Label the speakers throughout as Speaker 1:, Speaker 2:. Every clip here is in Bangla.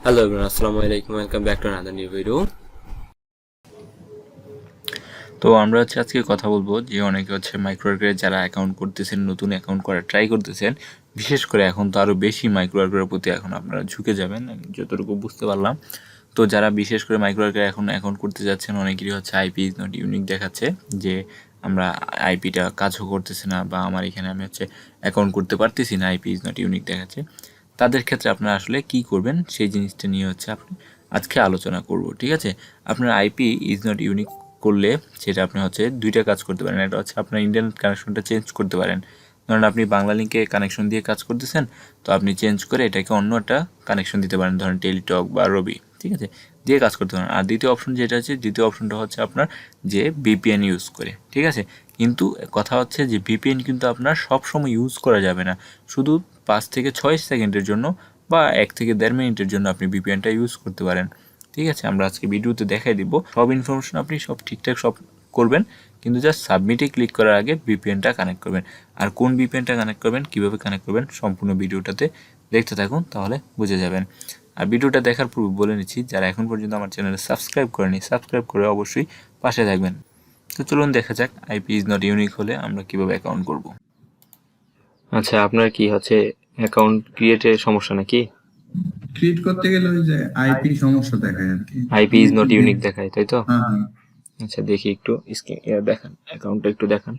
Speaker 1: হ্যালো এভরিওয়ান, আসসালামু আলাইকুম, welcome back to another new video. তো আমরা আজকে কথা বলবো যে অনেকে মাইক্রোওয়ার্কারে যারা অ্যাকাউন্ট করতেছেন, নতুন অ্যাকাউন্ট করার ট্রাই করতেছেন। বিশেষ করে এখন তো আরও বেশি মাইক্রোওয়ার্কারের প্রতি এখন আপনারা ঝুঁকে যাবেন, আমি যতটুকু বুঝতে পারলাম। তো যারা বিশেষ করে মাইক্রোওয়ার্কারে এখন অ্যাকাউন্ট করতে যাচ্ছেন, অনেকেরই আইপি ইজ নট ইউনিক দেখাচ্ছে যে আমরা আইপিটা কাজও করতেছে না, বা আমার এখানে আমি অ্যাকাউন্ট করতে পারতেছি না, আইপি ইজ নট ইউনিক দেখাচ্ছে। তাদের ক্ষেত্রে আপনারা আসলে কী করবেন সেই জিনিসটা নিয়ে আপনি আজকে আলোচনা করব, ঠিক আছে? আপনার আইপি ইজ নট ইউনিক করলে সেটা আপনি দুইটা কাজ করতে পারেন। একটা আপনার ইন্টারনেট কানেকশনটা চেঞ্জ করতে পারেন। ধরেন আপনি বাংলা লিঙ্কে কানেকশন দিয়ে কাজ করতেছেন, তো আপনি চেঞ্জ করে এটাকে অন্য একটা কানেকশন দিতে পারেন, ধরেন টেলিটক বা রবি, ঠিক আছে, দিয়ে কাজ করতে পারেন। আর দ্বিতীয় অপশনটা আপনার যে ভিপিএন ইউজ করে, ঠিক আছে। কিন্তু কথা যে ভিপিএন কিন্তু আপনার সবসময় ইউজ করা যাবে না, শুধু 5 থেকে 6 সেকেন্ডের জন্য বা 1 থেকে 1.5 মিনিটের জন্য আপনি ভিপিএনটা ইউজ করতে পারেন, ঠিক আছে। আমরা আজকে ভিডিওতে দেখাই দিব সব ইনফরমেশন, আপনি সব ঠিকঠাক সব করবেন, কিন্তু জাস্ট সাবমিটে ক্লিক করার আগে ভিপিএনটা কানেক্ট করবেন। আর কোন ভিপিএনটা কানেক্ট করবেন, কীভাবে কানেক্ট করবেন, সম্পূর্ণ ভিডিওটাতে দেখতে থাকুন, তাহলে বুঝে যাবেন। আর ভিডিওটা দেখার পূর্বে বলে নিচ্ছি, যারা এখন পর্যন্ত আমার চ্যানেলে সাবস্ক্রাইব করেনি, সাবস্ক্রাইব করে অবশ্যই পাশে থাকবেন। তো চলুন দেখা যাক আইপি ইজ নট ইউনিক হলে আমরা কিভাবে অ্যাকাউন্ট করব। আচ্ছা, আপনার কি অ্যাকাউন্ট ক্রিয়েটের সমস্যা নাকি?
Speaker 2: ক্রিয়েট করতে গেলে ওই যে আইপি সমস্যা দেখায় আর কি।
Speaker 1: আইপি ইজ নট ইউনিক দেখায়, তাই তো?
Speaker 2: হ্যাঁ।
Speaker 1: আচ্ছা, দেখি একটু স্ক্রিন দেখান, অ্যাকাউন্টটা একটু দেখান।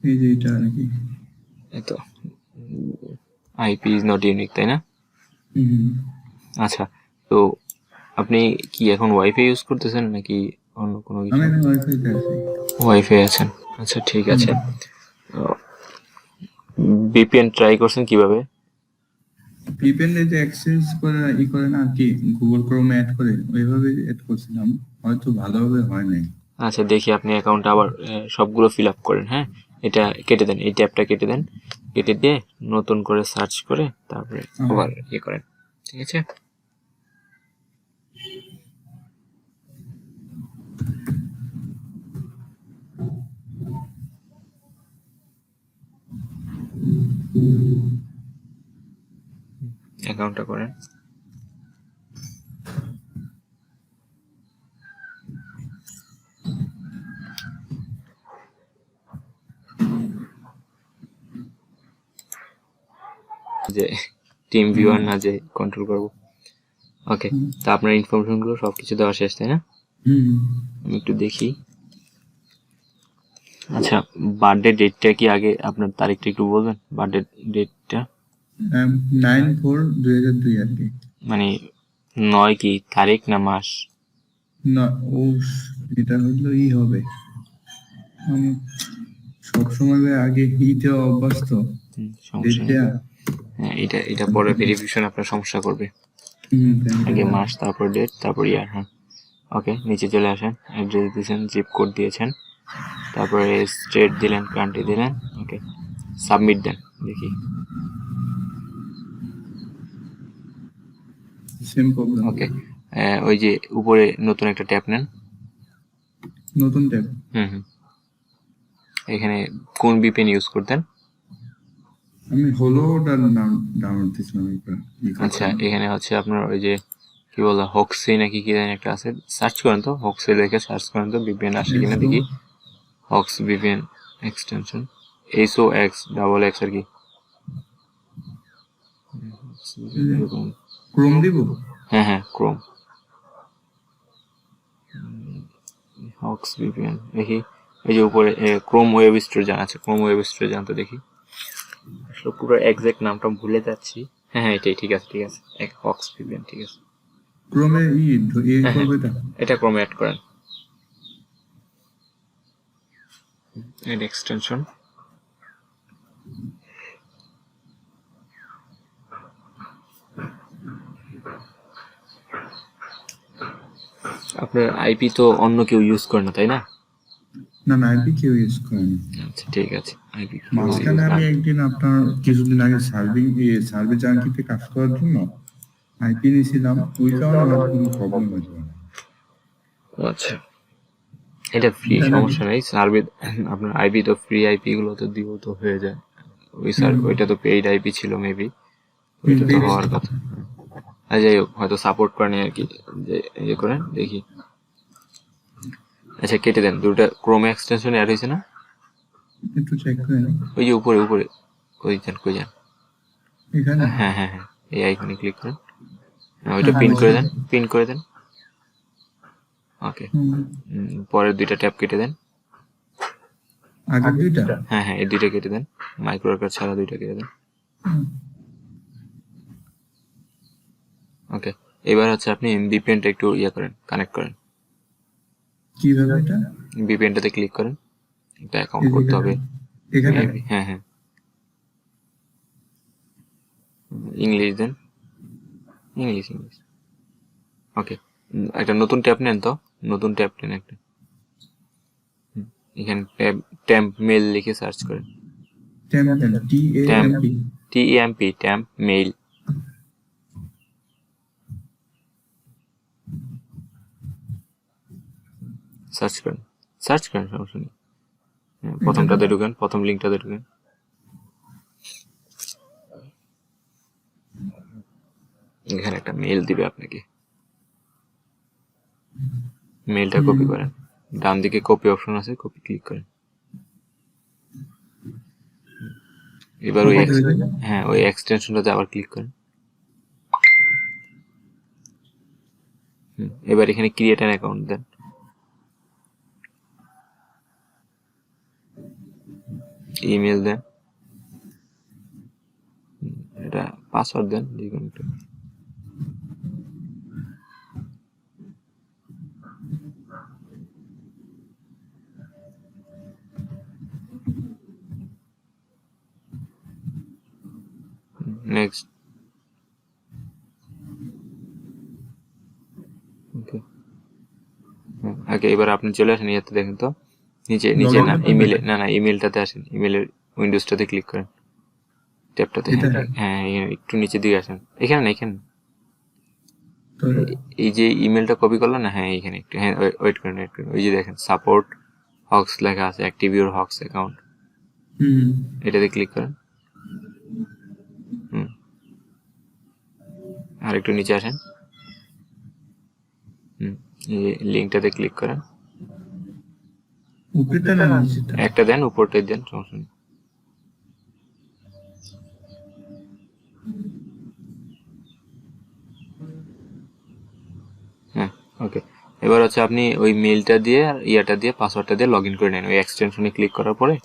Speaker 2: এই যে এটা আর কি,
Speaker 1: এই তো আইপি ইজ নট ইউনিক, তাই না? আচ্ছা, তো আপনি কি এখন ওয়াইফাই ইউজ করতেছেন নাকি অন্য কোনো কিছু?
Speaker 2: আমি এখন ওয়াইফাইতে আছি।
Speaker 1: ওয়াইফাই আছেন, আচ্ছা ঠিক আছে। ভিপিএন ট্রাই করছেন কিভাবে?
Speaker 2: ভিপিএন এ যে এক্সচেঞ্জ করে করে না আর কি, গুগল ক্রোমে অ্যাড করে ওইভাবে অ্যাড করছিলাম, হয়তো ভালোভাবে হয় নাই।
Speaker 1: আচ্ছা, দেখি আপনি অ্যাকাউন্টটা আবার সবগুলো ফিল আপ করেন। হ্যাঁ, এটা কেটে দেন, এই ট্যাবটা কেটে দেন, কেটে দিয়ে নতুন করে সার্চ করে তারপরে আবার করেন, ঠিক আছে। অ্যাকাউন্টটা করেন। যে টিম ভিউয়ার না যে কন্ট্রোল করবো। ওকে, তা আপনার ইনফরমেশনগুলো সব কিছু দেওয়া শেষ, তাই না? আমি একটু দেখি। আচ্ছা, বার্থডে ডেটটা কি আগে আপনার তারিখটা একটু বলবেন? বার্থডে ডেটটা
Speaker 2: 9/4/2002 আর কি।
Speaker 1: মানে 9 কি তারিখ না মাস?
Speaker 2: না, ও এটা হলো হবে। সবসময় আগে হিতে অভ্যাস তো,
Speaker 1: সমস্যা নেই। হ্যাঁ, এটা পরে ভেরিফিকেশন আপনার সমস্যা করবে। আগে মাস, তারপর ডেট, তারপর ইয়ার। হ্যাঁ, ওকে, নিচে চলে আসেন। অ্যাড্রেস দিয়েছেন, জিপ কোড দিয়েছেন, তারপরে স্টেট দিলেন, কান্ট্রি দিলেন। ওকে, সাবমিট দেন, দেখি।
Speaker 2: Same problem.
Speaker 1: ওকে, ওই যে উপরে নতুন একটা ট্যাব নেন।
Speaker 2: নতুন ট্যাব।
Speaker 1: এখানে কোন ভিপিএন ইউজ করতেন?
Speaker 2: আমি হলোটার নাম ডাউনলোড দিয়েছিলাম একবার।
Speaker 1: আচ্ছা, এখানে আপনার ওই যে কি বলে হক্সি নাকি কি জানি একটা আছে, সার্চ করেন তো, হক্সি লিখে সার্চ করেন তো, ভিপিএন আসে কিনা দেখি। হক্স ভিপিএন এক্সটেনশন SOX আর কি।
Speaker 2: ক্রোম দিব?
Speaker 1: হ্যাঁ হ্যাঁ, ক্রোম। হক্স ভিপিএন দেখি, এই যে উপরে ক্রোম ওয়েব স্টোর জানা আছে, ক্রোম ওয়েব স্টোর জানতে দেখি। আসলে পুরো এক্সাক্ট নামটা ভুলে যাচ্ছি। হ্যাঁ হ্যাঁ, এটাই, ঠিক আছে ঠিক আছে, হক্স ভিপিএন, ঠিক আছে।
Speaker 2: ক্রোমে করবে
Speaker 1: এটা ক্রোমে অ্যাড করেন, এড এক্সটেনশন। আপনার আইপি তো অন্য কেউ ইউজ করে না, তাই না?
Speaker 2: না না, আইপি কেউ ইউজ করে না।
Speaker 1: আচ্ছা ঠিক আছে, আইপি
Speaker 2: মাঝখানে আমি একদিন আপনার কিছুদিন আগে সার্ভে জাঙ্কিতে কাজ করার জন্য আইপি নিয়েছিলাম, ওই কারণে আমার কোনো প্রবলেম হয়েছিল না।
Speaker 1: আচ্ছা, এটা ফ্রি, সমস্যা নেই। সার্ভে আপনার আইপি তো ফ্রি, আইপি গুলো তো দিয়েও তো হয়ে যায়, ওই স্যার ওইটা তো পেইড আইপি ছিল মেবি, ওইটা তো হওয়ার কথা। আর যাই হোক, হয়তো সাপোর্ট করেনি আর কি, যে ইয়ে করেন দেখি। আচ্ছা কেটে দেন, দুটো ক্রোমে এক্সটেনশন অ্যাড হয়েছে না?
Speaker 2: একটু চেক করে নিন।
Speaker 1: ওই যে উপরে উপরে, কই যান।
Speaker 2: এখানে
Speaker 1: হ্যাঁ হ্যাঁ হ্যাঁ, এই আইকনে ক্লিক করেন, ওইটা পিন করে দেন। ওকে, পরের দুইটা ট্যাব কেটে দেন।
Speaker 2: আগের দুইটা
Speaker 1: হ্যাঁ হ্যাঁ, এই দুইটা কেটে দেন, মাইক্রো ওয়ার্কার ছাড়া দুইটা কেটে দেন। ওকে, এবার হচ্ছে আপনি ভিপিএনটা একটু ইয়ে করেন, কানেক্ট করেন।
Speaker 2: কিভাবে এটা?
Speaker 1: ভিপিএনটাতে ক্লিক করেন, একটা অ্যাকাউন্ট করতে হবে।
Speaker 2: এখানে
Speaker 1: হ্যাঁ হ্যাঁ, ইংলিশ দেন, ইংলিশ। ওকে, একটা নতুন ট্যাব নেন তো, নতুন ট্যাব নেন একটা। এখানে ট্যাম্প মেল লিখে সার্চ করেন। TEMP temp mail. সার্চ করেন সমস্যা নেই। প্রথমটাতে ঢুকেন, প্রথম লিঙ্কটাতে ঢুকেন। এখানে একটা মেইল দিবে আপনাকে, মেইলটা কপি করেন, ডান দিকে কপি অপশন আছে, কপি ক্লিক করেন। এবার ওই এক্সটেনশনটাতে আবার ক্লিক করেন। এবার এখানে ক্রিয়েট অ্যান অ্যাকাউন্ট দেন। ইমেল দেন, এটা পাসওয়ার্ড দেন যে কোনো একটা। নেক্সট। ওকে, ওকে, এবার আপনি চলে আসেন ইয়াতে, দেখেন তো নিচে না, ইমেলে না, ইমেলটাতে আসেন, ইমেলের উইন্ডোজটাতে ক্লিক করেন, ট্যাবটাতে। হ্যাঁ, একটু নিচে দিকে আসেন, এখানে না, এখানে এই যে ইমেলটা কপি করলেন না, হ্যাঁ এখানে একটু, হ্যাঁ ওয়েট করেন, ওই যে দেখেন সাপোর্ট হক্স লেখা আছে, অ্যাক্টিভ ইউর হক্স অ্যাকাউন্ট, এটাতে ক্লিক করেন। আর একটু নিচে আসেন, লিঙ্কটাতে ক্লিক করেন, একটা দেন, উপরটাই দেন, সমস্যা নেই। হ্যাঁ, ওকে, এবার হচ্ছে আপনি ওই মেইলটা দিয়ে আর ইয়াটা দিয়ে পাসওয়ার্ডটা দিয়ে লগ ইন করে নেন, ওই এক্সটেনশনে ক্লিক করার পরে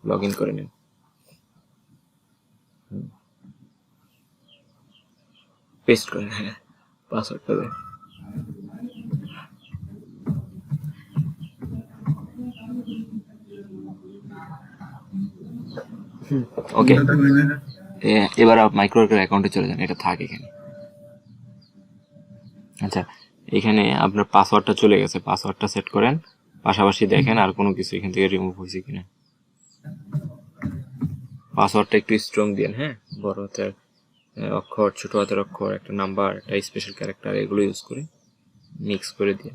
Speaker 1: লগ ইন করে নেন। পেস্ট করেন, হ্যাঁ পাসওয়ার্ডটা দেন। ওকে, এবার মাইক্রোওয়ার্কার অ্যাকাউন্টে চলে যান, এটা থাক এখানে। আচ্ছা, এখানে আপনার পাসওয়ার্ডটা চলে গেছে, পাসওয়ার্ডটা সেট করেন, পাশাপাশি দেখেন আর কোনো কিছু এখান থেকে রিমুভ হয়েছে কিনা। পাসওয়ার্ডটা একটু স্ট্রং দিন, হ্যাঁ, বড় হাতের অক্ষর, ছোট হাতের অক্ষর, একটা নাম্বার, একটা স্পেশাল ক্যারেক্টার, এগুলো ইউজ করে মিক্স করে দিন।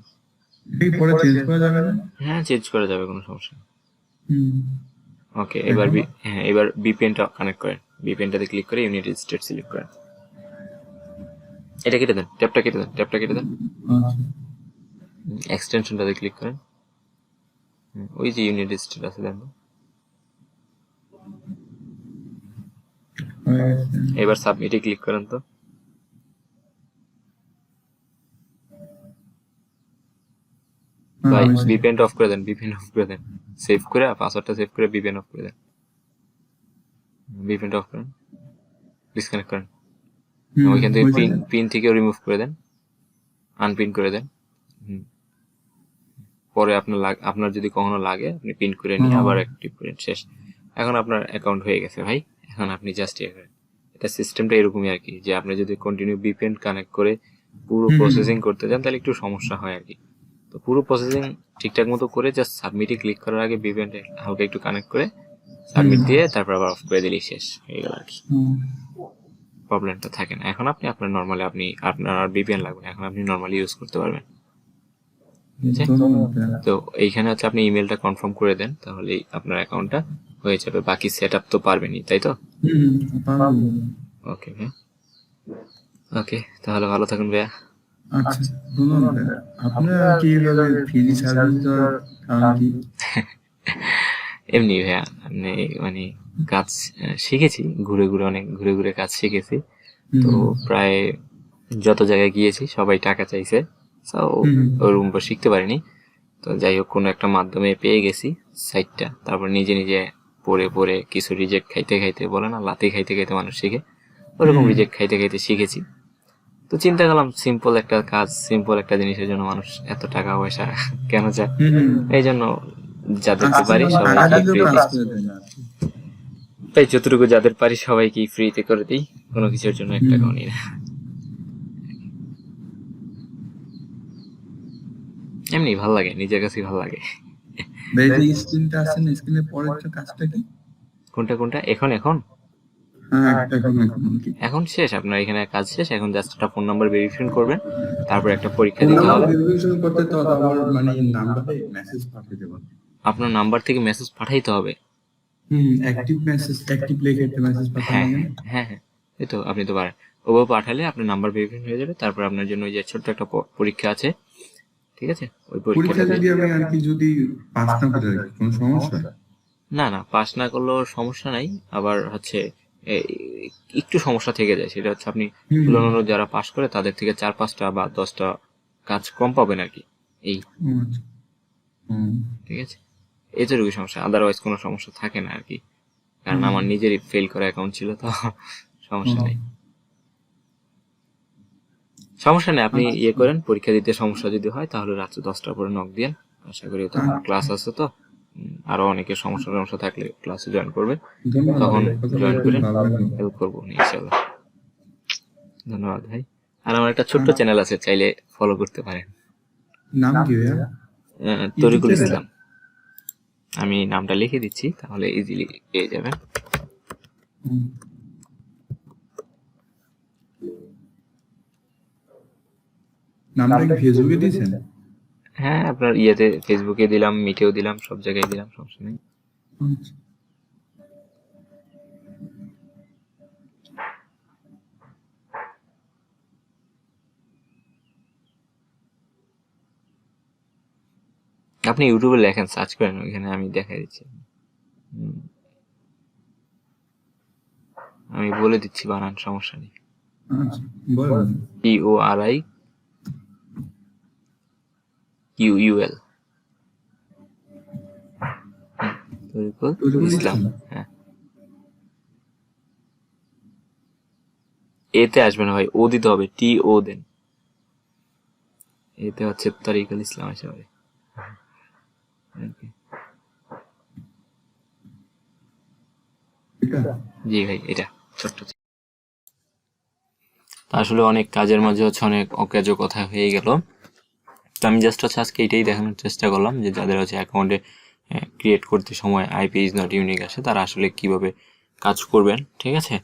Speaker 1: হ্যাঁ, চেঞ্জ করা যাবে, কোনো সমস্যা নেই। ওকে, এবার ভিপিএনটা কানেক্ট করেন, ভিপিএনটাতে ক্লিক করে ইউনাইটেড স্টেট সিলেক্ট করেন। এটা কেটে দেন, ট্যাবটা কেটে দেন, এক্সটেনশনটাতে ক্লিক করেন, ওই যে ইউনাইটেড স্টেট আছে দেন। এবার সাবমিটে ক্লিক করেন তো। ভাই ভিপিএন অফ করে দেন, সেভ করে পাসওয়ার্ডটা সেভ করে ভিপিএন অফ করে দেন, ভিপিএন অফ করেন, ডিসকানেক্ট করেন, ওইখান থেকে পিন থেকে রিমুভ করে দেন, আনপিন করে দেন। পরে আপনার যদি কখনো লাগে আপনি পিন করে নিয়ে আবার অ্যাক্টিভ করেন, শেষ। এখন আপনার অ্যাকাউন্ট হয়ে গেছে ভাই। এখন আপনি জাস্ট এটা সিস্টেমটা এরকমই আর কি, যে আপনি যদি কন্টিনিউ ভিপিএন কানেক্ট করে পুরো প্রসেসিং করতে যান তাহলে একটু সমস্যা হয় আর কি। তো পুরো প্রসেসিং ঠিকঠাক মতো করে জাস্ট সাবমিটে ক্লিক করার আগে ভিপিএনটা হালকা একটু কানেক্ট করে সাবমিট দিয়ে তারপর আবার অফ করে দিলেই শেষ হয়ে গেল আর কি, প্রবলেমটা থাকে না। এখন আপনি আপনার নর্মালি আপনার ভিপিএন লাগবে না, এখন আপনি নর্মালি ইউজ করতে পারবেন।
Speaker 2: ধন্যবাদ ভাইয়া।
Speaker 1: তো এইখানে হচ্ছে আপনি ইমেলটা কনফার্ম করে দেন, তাহলেই আপনার অ্যাকাউন্টটা হয়ে যাবে। বাকি সেট আপ তো পারবেনই, তাই তো?
Speaker 2: পারবো।
Speaker 1: ওকে ভাইয়া, ওকে, তাহলে ভালো থাকুন ভাইয়া।
Speaker 2: আচ্ছা, ধন্যবাদ ভাইয়া। আপনারা কি এভাবে ফ্রি সার্ভিস দেওয়ার কারণ কি?
Speaker 1: এমনি ভাইয়া, আপনি মানে কাজ শিখেছি, ঘুরে ঘুরে অনেক ঘুরে ঘুরে কাজ শিখেছি। তো প্রায় যত জায়গায় গিয়েছি সবাই টাকা চাইছে, তো ওরকম শিখতে পারিনি। তো যাই হোক, কোনো একটা মাধ্যমে পেয়ে গেছি সাইটটা, তারপর নিজে নিজে পড়ে পড়ে কিছু রিজেক্ট খাইতে খাইতে, বলে না লাতি খাইতে খাইতে মানুষ শিখে, ওরকম রিজেক্ট খাইতে খাইতে শিখেছি। তো চিন্তা করলাম সিম্পল একটা কাজ, সিম্পল একটা জিনিসের জন্য মানুষ এত টাকা পয়সা কেন চায়? এই জন্য যাদেরকে পারি সবাইকে ফ্রিতে, তাই যতটুকু যাদের পারি সবাইকে ফ্রিতে করে দিই, কোনো কিছুর জন্য এক টাকাও নিই না। এমনি ভাল লাগে, নিজের কাছেই ভাল লাগে।
Speaker 2: স্ক্রিনটা আছে না, স্ক্রিনের পরের কাজটা কি?
Speaker 1: কোনটা কোনটা? এখন এখন এখন শেষ, আপনার এখানে কাজ শেষ। এখন জাস্ট একটা ফোন নাম্বার ভেরিফিকেশন করবেন, তারপর একটা পরীক্ষা দিতে হবে। আপনার নাম্বার থেকে মেসেজ পাঠাইতে হবে। হ্যাঁ হ্যাঁ হ্যাঁ, এই তো আপনি তো পারেন। ওভাবে পাঠালে আপনার নাম্বার ভেরিফিকেশন হয়ে যাবে। তারপর আপনার জন্য ওই যে ছোট্ট একটা পরীক্ষা আছে, ঠিক আছে? ওই পরীক্ষাটা
Speaker 2: যদি পাস না করে কোনো সমস্যা?
Speaker 1: না না, পাস না করলেও সমস্যা নাই। আবার হচ্ছে একটু সমস্যা থেকে যায়, সেটা হচ্ছে আপনি তুলনামূলক যারা পাস করে তাদের থেকে 4-5টা বা 10টা কাজ কম পাবেন আর কি, এই। ঠিক আছে, এতটুকু সমস্যা, আদারওয়াইজ কোনো সমস্যা থাকে না আর কি। কারণ আমার নিজেরই ফেল করা অ্যাকাউন্ট ছিল, তো সমস্যা নেই। সমস্যা নেই, আপনি ইয়ে করেন, পরীক্ষা দিতে সমস্যা যদি হয় তাহলে রাত্রে 10টার পরে নক দিয়েন। আশা করি তখন ক্লাস আছে, তো আরো অনেকের সমস্যা থাকলে ক্লাসে জয়েন করবে, তখন জয়েন করে হেল্প করবো ইনশাআল্লাহ। ধন্যবাদ ভাই। আর আমার একটা ছোট্ট চ্যানেল আছে, চাইলে ফলো করতে পারেন।
Speaker 2: নাম কি ভাইয়া?
Speaker 1: তরিকুল ইসলাম। আমি নামটা লিখে দিচ্ছি, তাহলে ইজিলি পেয়ে যাবেন।
Speaker 2: নামটা কি ফেসবুকে দিয়েছেন?
Speaker 1: হ্যাঁ, আপনার ইয়েতে ফেসবুকে দিলাম, মিটেও দিলাম, সব জায়গায় দিলাম, সমস্যা নেই। আপনি ইউটিউবে লেখেন, সার্চ করেন, ওইখানে আমি দেখাই দিচ্ছি। আমি বলে দিচ্ছি বানান, সমস্যা নেই। TORIQUL, তরিকুল ইসলাম। হ্যাঁ, এতে আসবে না ভাই, ও দিতে হবে, TO দেন। এতে হচ্ছে তরিকুল ইসলাম হিসাবে। জি ভাই, এটা ছোট্ট। আসলে অনেক কাজের মাঝে হচ্ছে অনেক অকাজ কথা হয়ে গেল। তো আমি জাস্ট হচ্ছে আজকে এটাই দেখানোর চেষ্টা করলাম যে যাদের হচ্ছে অ্যাকাউন্টে ক্রিয়েট করতে সময় আইপি ইজ নট ইউনিক আসে, তারা আসলে কিভাবে কাজ করবেন। ঠিক আছে,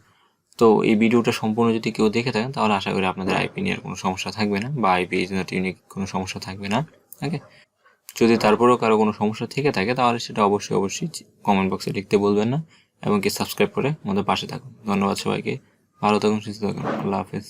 Speaker 1: তো এই ভিডিওটা সম্পূর্ণ যদি কেউ দেখে থাকেন তাহলে আশা করি আপনাদের আইপি নিয়ে কোনো সমস্যা থাকবে না, বা আইপি ইজ নট ইউনিক কোনো সমস্যা থাকবে না। ওকে, যদি তারপরেও কারো কোনো সমস্যা থেকে থাকে তাহলে সেটা অবশ্যই কমেন্ট বক্সে লিখতে বলবেন না, এবং কি সাবস্ক্রাইব করে আমাদের পাশে থাকুন। ধন্যবাদ সবাইকে, ভালো থাকুন, সুস্থ থাকুন, আল্লাহ হাফেজ।